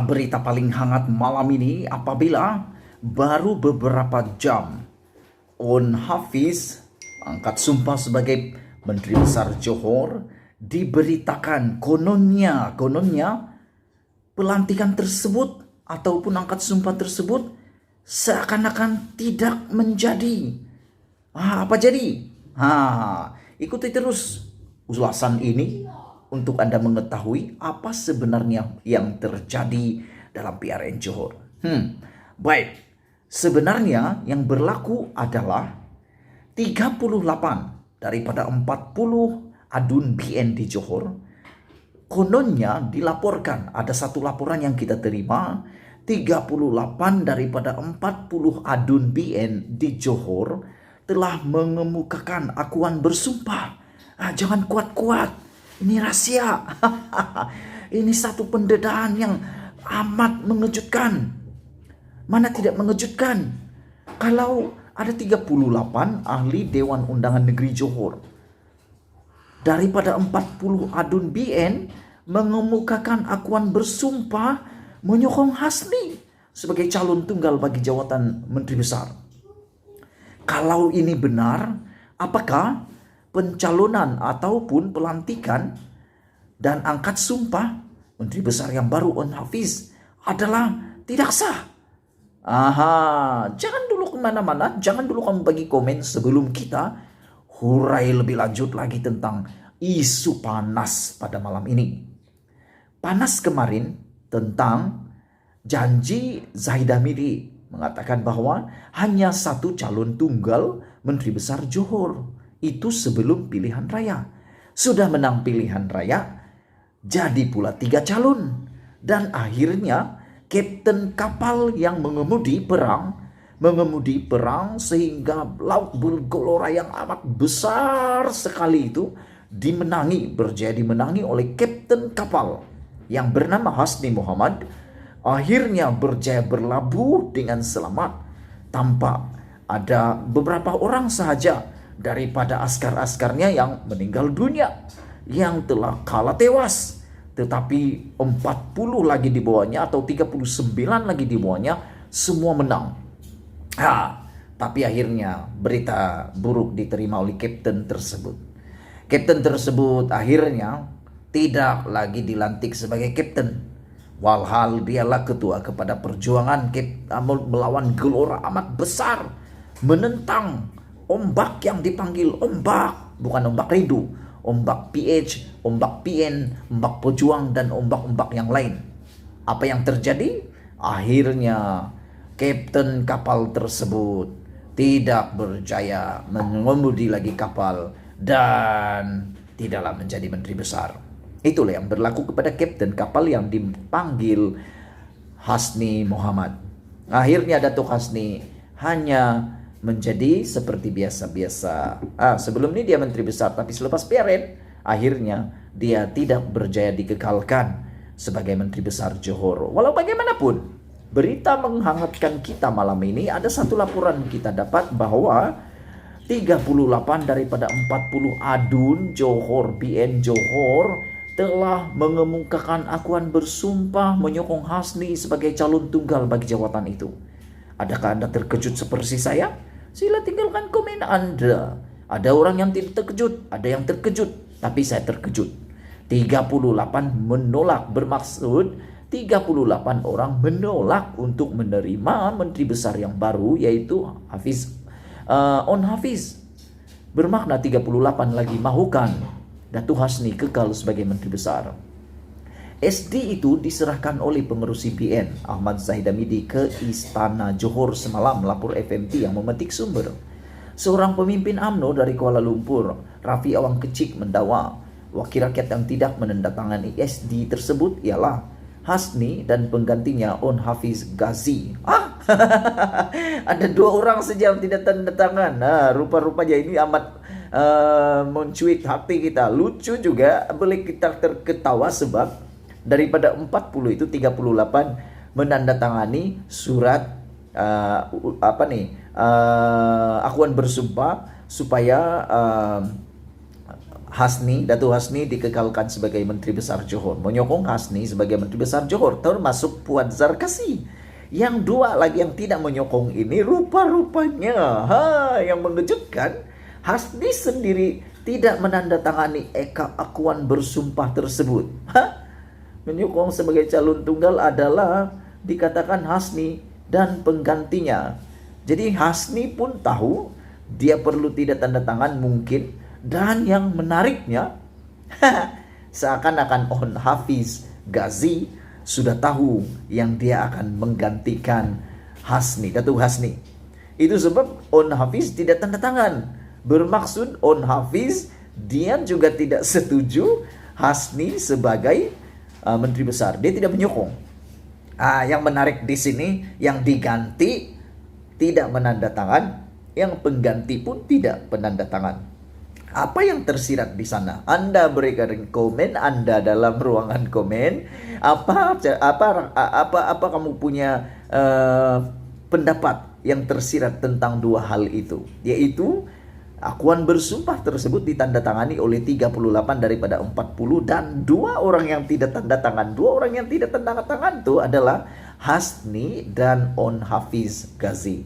Berita paling hangat malam ini apabila baru beberapa jam On Hafiz angkat sumpah sebagai Menteri Besar Johor diberitakan kononnya pelantikan tersebut ataupun angkat sumpah tersebut seakan-akan tidak menjadi. Apa jadi? Ikuti terus ulasan ini untuk Anda mengetahui apa sebenarnya yang terjadi dalam PRN Johor. Baik, sebenarnya yang berlaku adalah 38 daripada 40 adun BN di Johor. Kononnya dilaporkan, ada satu laporan yang kita terima, 38 daripada 40 adun BN di Johor telah mengemukakan akuan bersumpah. Jangan kuat-kuat. Ini rahasia. Ini satu pendedahan yang amat mengejutkan. Mana tidak mengejutkan? Kalau ada 38 ahli Dewan Undangan Negeri Johor daripada 40 adun BN mengemukakan akuan bersumpah menyokong Hasni sebagai calon tunggal bagi jawatan Menteri Besar. Kalau ini benar, apakah pencalonan ataupun pelantikan dan angkat sumpah Menteri Besar yang baru On Hafiz adalah tidak sah? Jangan dulu kemana-mana, jangan dulu kamu bagi komen sebelum kita hurai lebih lanjut lagi tentang isu panas pada malam ini. Panas kemarin tentang janji Zahid Hamidi mengatakan bahwa hanya satu calon tunggal Menteri Besar Johor. Itu sebelum pilihan raya. Sudah menang pilihan raya, jadi pula 3 calon. Dan akhirnya kapten kapal yang mengemudi perang sehingga laut bergelora yang amat besar sekali itu berjaya dimenangi oleh kapten kapal yang bernama Hasni Muhammad. Akhirnya berjaya berlabuh dengan selamat tanpa ada beberapa orang sahaja daripada askar-askarnya yang meninggal dunia, yang telah kalah tewas. Tetapi 40 lagi di bawahnya atau 39 lagi di bawahnya semua menang. Tapi akhirnya berita buruk diterima oleh kapten tersebut. Kapten tersebut akhirnya tidak lagi dilantik sebagai kapten. Walhal dialah ketua kepada perjuangan melawan gelora amat besar, menentang ombak yang dipanggil ombak, bukan ombak rindu, ombak PH, ombak PN, ombak pejuang, dan ombak-ombak yang lain. Apa yang terjadi? Akhirnya kapten kapal tersebut tidak berjaya mengemudi lagi kapal dan tidaklah menjadi menteri besar. Itulah yang berlaku kepada kapten kapal yang dipanggil Hasni Muhammad. Akhirnya Datuk Hasni hanya menjadi seperti biasa-biasa. Sebelum ini dia menteri besar, tapi selepas PRN akhirnya dia tidak berjaya dikekalkan sebagai menteri besar Johor. Walau bagaimanapun, berita menghangatkan kita malam ini, ada satu laporan kita dapat bahwa 38 daripada 40 adun Johor, BN Johor telah mengemukakan akuan bersumpah menyokong Hasni sebagai calon tunggal bagi jawatan itu. Adakah Anda terkejut seperti saya? Sila tinggalkan komen Anda. Ada orang yang tidak terkejut, ada yang terkejut, tapi saya terkejut. 38 menolak, bermaksud 38 orang menolak untuk menerima menteri besar yang baru, yaitu On Hafiz. Bermakna 38 lagi mahukan Datuk Hasni kekal sebagai menteri besar. SD itu diserahkan oleh pengerus CPN Ahmad Zahid Hamidi ke Istana Johor semalam, lapor FMT yang memetik sumber. Seorang pemimpin UMNO dari Kuala Lumpur, Rafi Awang Kecik, mendakwa wakil rakyat yang tidak menandatangani SD tersebut ialah Hasni dan penggantinya On Hafiz Ghazi. Ada 2 orang saja yang tidak tanda tangan. Rupa-rupanya ini amat mencuit hati kita. Lucu juga, boleh kita terketawa sebab daripada 40 itu 38 menandatangani surat akuan bersumpah supaya Datuk Hasni dikekalkan sebagai Menteri Besar Johor. Menyokong Hasni sebagai Menteri Besar Johor, termasuk Puan Zarkasi. Yang dua lagi yang tidak menyokong ini rupa-rupanya, yang mengejutkan, Hasni sendiri tidak menandatangani akuan bersumpah tersebut. Menyokong sebagai calon tunggal adalah dikatakan Hasni dan penggantinya. Jadi Hasni pun tahu dia perlu tidak tanda tangan mungkin. Dan yang menariknya, seakan-akan On Hafiz Ghazi sudah tahu yang dia akan menggantikan Hasni, Datuk Hasni. Itu sebab On Hafiz tidak tanda tangan. Bermaksud On Hafiz dia juga tidak setuju Hasni sebagai Menteri Besar. Dia tidak menyokong. Yang menarik di sini, yang diganti tidak menandatangan, yang pengganti pun tidak penandatangan. Apa yang tersirat di sana? Anda berikan komen, Anda dalam ruangan komen. Apa kamu punya pendapat yang tersirat tentang dua hal itu? Yaitu akuan bersumpah tersebut ditandatangani oleh 38 daripada 40 dan dua orang yang tidak tanda tangan. Dua orang yang tidak tanda tangan itu adalah Hasni dan On Hafiz Ghazi.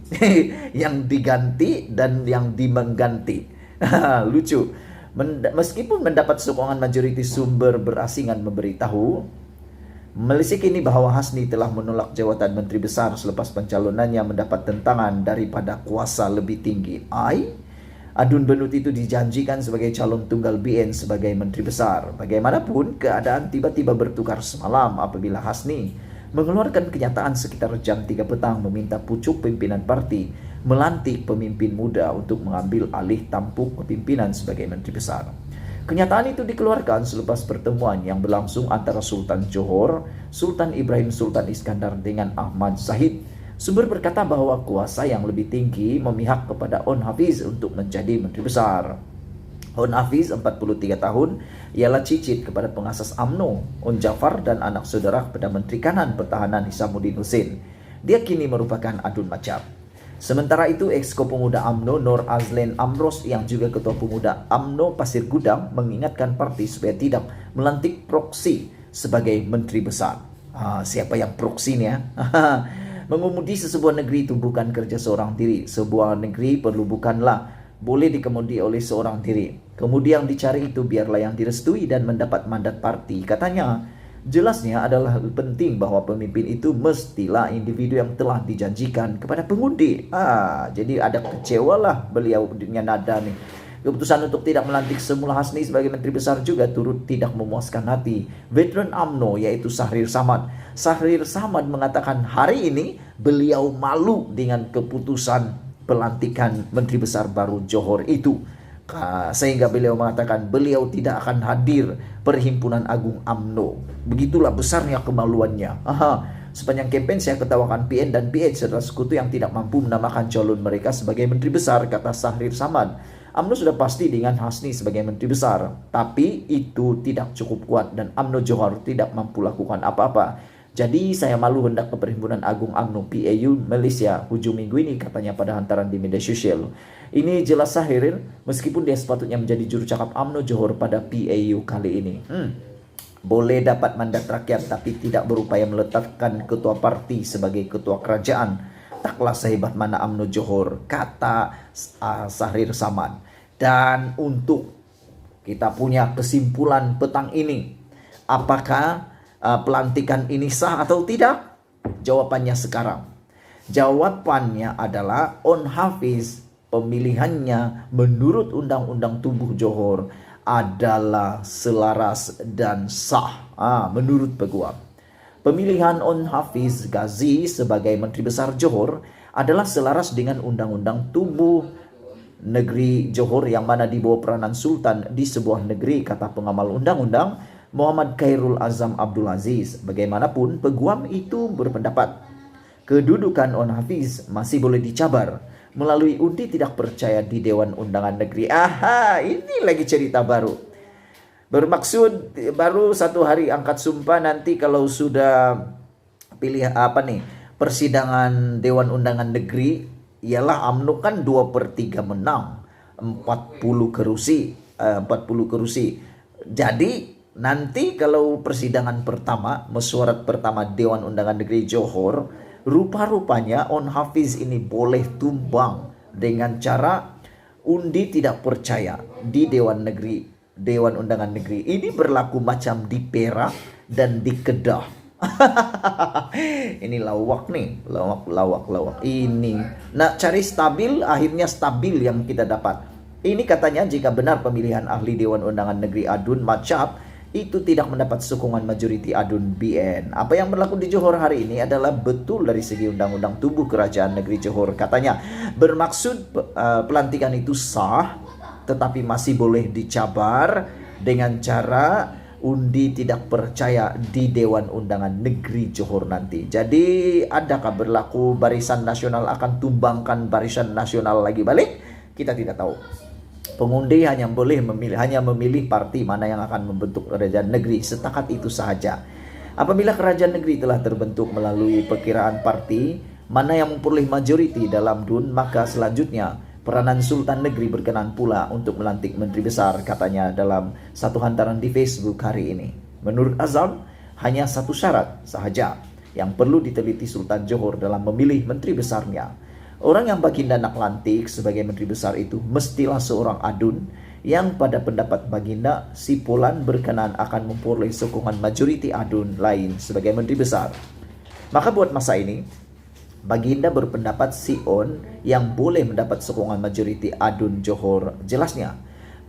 Yang diganti dan yang dimengganti. Lucu. Meskipun mendapat sokongan majoriti sumber berasingan memberitahu Malaysia kini bahwa Hasni telah menolak jawatan Menteri Besar selepas pencalonannya mendapat tentangan daripada kuasa lebih tinggi. Adun Benut itu dijanjikan sebagai calon tunggal BN sebagai Menteri Besar. Bagaimanapun, keadaan tiba-tiba bertukar semalam apabila Hasni mengeluarkan kenyataan sekitar jam 3 petang meminta pucuk pimpinan parti melantik pemimpin muda untuk mengambil alih tampuk kepimpinan sebagai Menteri Besar. Kenyataan itu dikeluarkan selepas pertemuan yang berlangsung antara Sultan Johor, Sultan Ibrahim Sultan Iskandar dengan Ahmad Zahid. Sumber berkata bahwa kuasa yang lebih tinggi memihak kepada On Hafiz untuk menjadi Menteri Besar. On Hafiz, 43 tahun, ialah cicit kepada pengasas UMNO, On Jafar, dan anak saudara kepada Menteri Kanan Pertahanan Hisamuddin Hussein. Dia kini merupakan adun macap. Sementara itu, Exco Pemuda UMNO Nur Azlen Amros yang juga Ketua Pemuda UMNO Pasir Gudang mengingatkan parti supaya tidak melantik proksi sebagai Menteri Besar. Siapa yang proksi ya? Mengemudi sebuah negeri itu bukan kerja seorang diri. Sebuah negeri perlu bukanlah boleh dikemudi oleh seorang diri. Kemudian yang dicari itu biarlah yang direstui dan mendapat mandat parti. Katanya, jelasnya adalah penting bahwa pemimpin itu mestilah individu yang telah dijanjikan kepada pengundi. Jadi ada kecewalah beliau dengan nada nih. Keputusan untuk tidak melantik semula Hasni sebagai Menteri Besar juga turut tidak memuaskan hati veteran UMNO yaitu Sahrir Samad. Sahrir Samad mengatakan hari ini beliau malu dengan keputusan pelantikan Menteri Besar baru Johor itu. Sehingga beliau mengatakan beliau tidak akan hadir Perhimpunan Agung UMNO. Begitulah besarnya kemaluannya. Sepanjang kampanye saya ketawakan PN dan PH adalah sekutu yang tidak mampu menamakan calon mereka sebagai Menteri Besar, kata Sahrir Samad. UMNO sudah pasti dengan Hasni sebagai Menteri Besar, tapi itu tidak cukup kuat dan UMNO Johor tidak mampu lakukan apa-apa. Jadi saya malu hendak ke Perhimpunan Agung UMNO PAU Malaysia hujung minggu ini, katanya pada hantaran di media sosial. Ini jelas Sahrir, meskipun dia sepatutnya menjadi juru cakap UMNO Johor pada PAU kali ini. Boleh dapat mandat rakyat tapi tidak berupaya meletakkan ketua parti sebagai ketua kerajaan. Taklah sehebat mana UMNO Johor, kata Sahrir Samad. Dan untuk kita punya kesimpulan petang ini, apakah pelantikan ini sah atau tidak? Jawabannya sekarang. Jawabannya adalah On Hafiz, pemilihannya menurut Undang-Undang Tubuh Johor adalah selaras dan sah menurut peguam. Pemilihan On Hafiz Ghazi sebagai Menteri Besar Johor adalah selaras dengan Undang-Undang Tubuh Negeri Johor yang mana di bawah peranan Sultan di sebuah negeri, kata pengamal undang-undang Muhammad Khairul Azam Abdul Aziz. Bagaimanapun, peguam itu berpendapat kedudukan On Hafiz masih boleh dicabar melalui undi tidak percaya di Dewan Undangan Negeri. Ini lagi cerita baru. Bermaksud baru 1 hari angkat sumpah, nanti kalau sudah pilih persidangan Dewan Undangan Negeri, ialah UMNO kan 2/3 menang, 40 kerusi. 40 kursi. Jadi nanti kalau persidangan pertama, mesyuarat pertama Dewan Undangan Negeri Johor, rupa-rupanya On Hafiz ini boleh tumbang dengan cara undi tidak percaya di Dewan Undangan Negeri. Ini berlaku macam di Perak dan di Kedah. Ini lawak nih, lawak ini. Nah, cari stabil, akhirnya stabil yang kita dapat. Ini katanya jika benar pemilihan ahli Dewan Undangan Negeri Adun Macap itu tidak mendapat sokongan majoriti Adun BN. Apa yang berlaku di Johor hari ini adalah betul dari segi undang-undang tubuh kerajaan negeri Johor. Katanya bermaksud pelantikan itu sah, tetapi masih boleh dicabar dengan cara undi tidak percaya di Dewan Undangan Negeri Johor nanti. Jadi adakah berlaku Barisan Nasional akan tumbangkan Barisan Nasional lagi balik? Kita tidak tahu. Pengundi hanya memilih parti mana yang akan membentuk kerajaan negeri. Setakat itu saja. Apabila kerajaan negeri telah terbentuk melalui perkiraan parti mana yang memperoleh majoriti dalam DUN, maka selanjutnya peranan Sultan Negeri berkenan pula untuk melantik Menteri Besar, katanya dalam satu hantaran di Facebook hari ini. Menurut Azam, hanya satu syarat sahaja yang perlu diteliti Sultan Johor dalam memilih Menteri Besarnya. Orang yang Baginda nak lantik sebagai Menteri Besar itu mestilah seorang Adun yang pada pendapat Baginda si Polan berkenan akan memperoleh sokongan majoriti Adun lain sebagai Menteri Besar. Maka buat masa ini, Baginda berpendapat si On yang boleh mendapat sokongan majoriti Adun Johor. Jelasnya,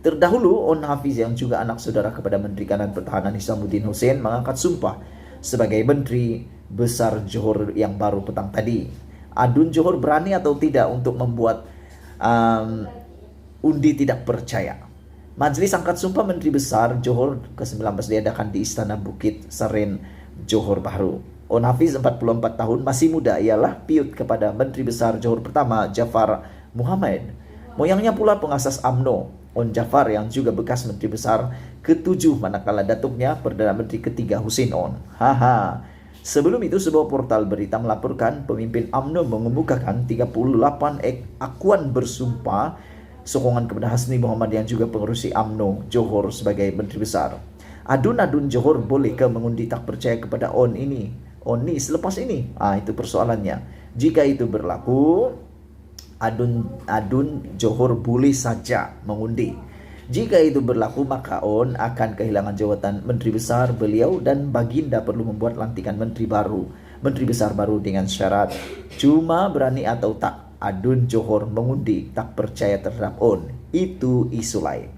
terdahulu On Hafiz yang juga anak saudara kepada Menteri Kanan Pertahanan Hisamuddin Hussein mengangkat sumpah sebagai Menteri Besar Johor yang baru petang tadi. Adun Johor berani atau tidak untuk membuat undi tidak percaya. Majelis angkat sumpah Menteri Besar Johor ke-19 diadakan di Istana Bukit Seren, Johor Bahru. On Hafiz 44 tahun, masih muda, ialah piut kepada Menteri Besar Johor pertama Jafar Muhammad. Moyangnya pula pengasas UMNO, On Jafar yang juga bekas Menteri Besar ke-7 manakala datuknya Perdana Menteri ketiga Hussein On. Sebelum itu sebuah portal berita melaporkan pemimpin UMNO mengemukakan 38 akuan bersumpah sokongan kepada Hasni Muhammad yang juga pengurusi UMNO Johor sebagai Menteri Besar. Adun-adun Johor boleh ke mengundi tak percaya kepada On ini selepas ini? Itu persoalannya. Jika itu berlaku, Adun Johor boleh saja mengundi. Jika itu berlaku, maka On akan kehilangan jawatan Menteri Besar beliau dan Baginda perlu membuat lantikan Menteri Besar baru dengan syarat cuma berani atau tak Adun Johor mengundi tak percaya terhadap On. Itu isu lain.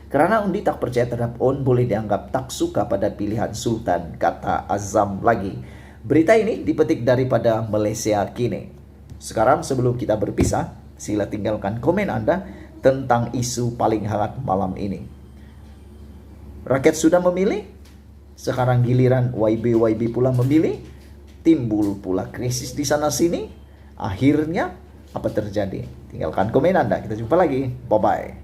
Karena undi tak percaya terhadap On boleh dianggap tak suka pada pilihan Sultan, kata Azam lagi. Berita ini dipetik daripada Malaysia Kini. Sekarang sebelum kita berpisah, sila tinggalkan komen Anda tentang isu paling hangat malam ini. Rakyat sudah memilih, sekarang giliran YB pula memilih, timbul pula krisis di sana sini. Akhirnya apa terjadi? Tinggalkan komen Anda. Kita jumpa lagi. Bye bye.